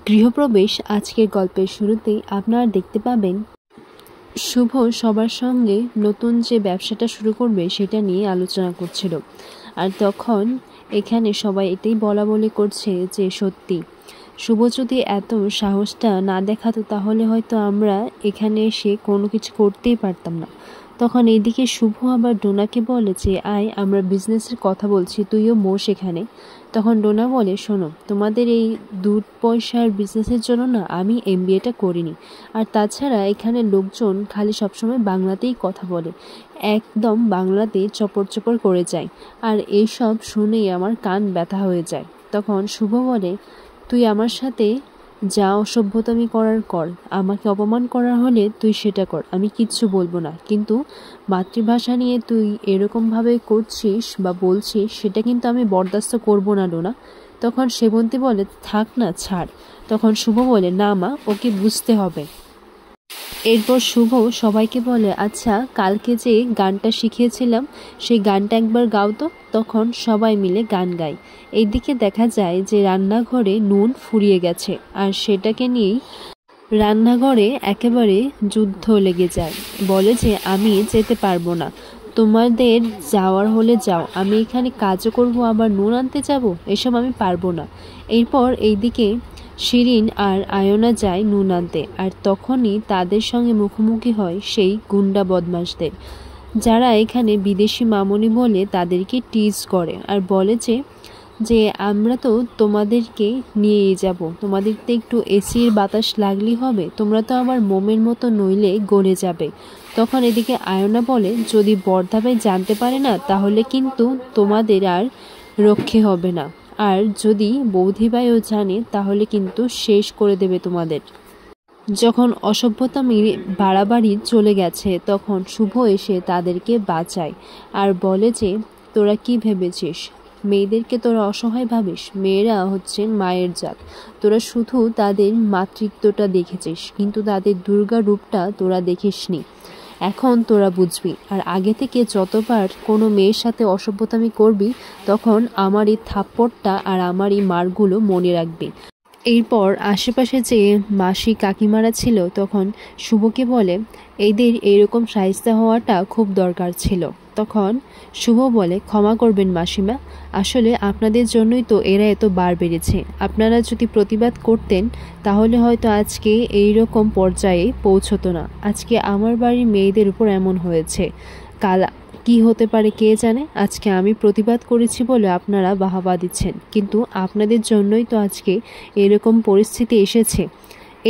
গৃহপ্রবেশ আজকের গল্পের শুরুতেই আপনারা দেখতে পাবেন শুভ সবার সঙ্গে নতুন যে ব্যবসাটা শুরু করবে সেটা নিয়ে আলোচনা করছিল। আর তখন এখানে সবাই এটাই বলাবলি করছে যে সত্যি শুভ যদি এত সাহসটা না দেখাতো তাহলে হয়তো আমরা এখানে এসে কোনো কিছু করতেই পারতাম না। তখন এইদিকে শুভ আবার ডোনাকে বলে যে আয় আমরা বিজনেসের কথা বলছি, তুইও বস এখানে। তখন ডোনা বলে শোনো, তোমাদের এই 2 পয়সার বিজনেসের জন্য না আমি MBAটা করিনি, আর তাছাড়া এখানে লোকজন খালি সবসময় বাংলাতেই কথা বলে, একদম বাংলাতে চপর চপর করে যায়, আর এইসব শুনেই আমার কান ব্যথা হয়ে যায়। তখন শুভ বলে তুই আমার সাথে যা অসভ্যতামি করার কর, আমাকে অপমান করার হলে তুই সেটা কর, আমি কিচ্ছু বলবো না, কিন্তু মাতৃভাষা নিয়ে তুই এরকমভাবে করছিস বা বলছিস সেটা কিন্তু আমি বরদাস্ত করবো না ডোনা। তখন সেবন্তী বলে থাক না ছাড়। তখন শুভ বলে না মা, ওকে বুঝতে হবে। এরপর শুভ সবাইকে বলে আচ্ছা কালকে যে গানটা শিখিয়েছিলাম সেই গানটা একবার গাও তো। তখন সবাই মিলে গান গায়। এইদিকে দেখা যায় যে রান্নাঘরে নুন ফুরিয়ে গেছে, আর সেটাকে নিয়েই রান্নাঘরে একেবারে যুদ্ধ লেগে যায়। বলে যে আমি যেতে পারবো না, তোমাদের যাওয়ার হলে যাও, আমি এখানে কাজও করব আবার নুন আনতে যাব, এসব আমি পারবো না। এরপর এইদিকে শিরিন আর আয়না যায় নুন আনতে, আর তখনই তাদের সঙ্গে মুখোমুখি হয় সেই গুন্ডা বদমাশদের, যারা এখানে বিদেশি মামনি বলে তাদেরকে টিজ করে আর বলে যে আমরা তো তোমাদেরকে নিয়েই যাব, তোমাদের তো একটু এসির বাতাস লাগলেই হবে, তোমরা তো আবার মোমের মতো নইলে গলে যাবে। তখন এদিকে আয়না বলে যদি বর্ধাভাই জানতে পারে না তাহলে কিন্তু তোমাদের আর রক্ষে হবে না, আর যদি বৌধিভাইও জানে তাহলে কিন্তু শেষ করে দেবে তোমাদের। যখন অসভ্যতা বাড়াবাড়ি চলে গেছে তখন শুভ এসে তাদেরকে বাঁচায় আর বলে যে তোরা কি ভেবেছিস, মেয়েদেরকে তোরা অসহায় ভাবিস? মেয়েরা হচ্ছে মায়ের জাত, তোরা শুধু তাদের মাতৃত্বটা দেখেছিস কিন্তু তাদের দুর্গা রূপটা তোরা দেখিসনি, এখন তোরা বুঝবি। আর আগে থেকে যতবার কোনো মেয়ের সাথে অসভ্যতামি করবি তখন আমার এই থাপ্পড়টা আর আমার এই মারগুলো মনে রাখবি। এরপর আশেপাশে যে মাসি কাকিমারা ছিল তখন শুভকে বলে এদের এরকম শায়েস্তা হওয়াটা খুব দরকার ছিল। তখন শুভ বলে ক্ষমা করবেন মাসিমা, আসলে আপনাদের জন্যই তো এরা এত বার বেড়েছে, আপনারা যদি প্রতিবাদ করতেন তাহলে হয়তো আজকে এই রকম পর্যায়ে পৌঁছতো না। আজকে আমার বাড়ির মেয়েদের উপর এমন হয়েছে, কাল কি হতে পারে কে জানে। আজকে আমি প্রতিবাদ করেছি বলে আপনারা বাহাবা দিচ্ছেন, কিন্তু আপনাদের জন্যই তো আজকে এরকম পরিস্থিতি এসেছে।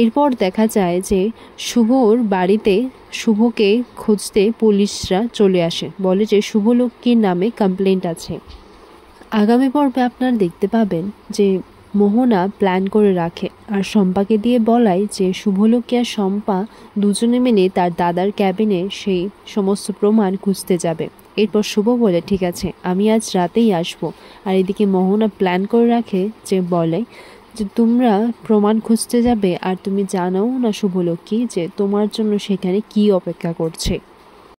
এরপর দেখা যায় যে শুভর বাড়িতে শুভকে খুঁজতে পুলিশরা চলে আসে, বলে যে শুভলক্ষ্মীর নামে কমপ্লেন্ট আছে। আগামী পর্বে আপনারা দেখতে পাবেন যে মোহনা প্ল্যান করে রাখে আর শম্পাকে দিয়ে বলায় যে শুভলক্ষ্মী আর শম্পা দুজনে মিলে তার দাদার ক্যাবিনে সেই সমস্ত প্রমাণ খুঁজতে যাবে। এরপর শুভ বলে ঠিক আছে আমি আজ রাতেই আসব। আর এদিকে মোহনা প্ল্যান করে রাখে যে বলে যে তোমরা প্রমাণ খুঁজতে যাবে আর তুমি জানাও না শুভলক্ষ্মী যে তোমার জন্য সেখানে কি অপেক্ষা করছে।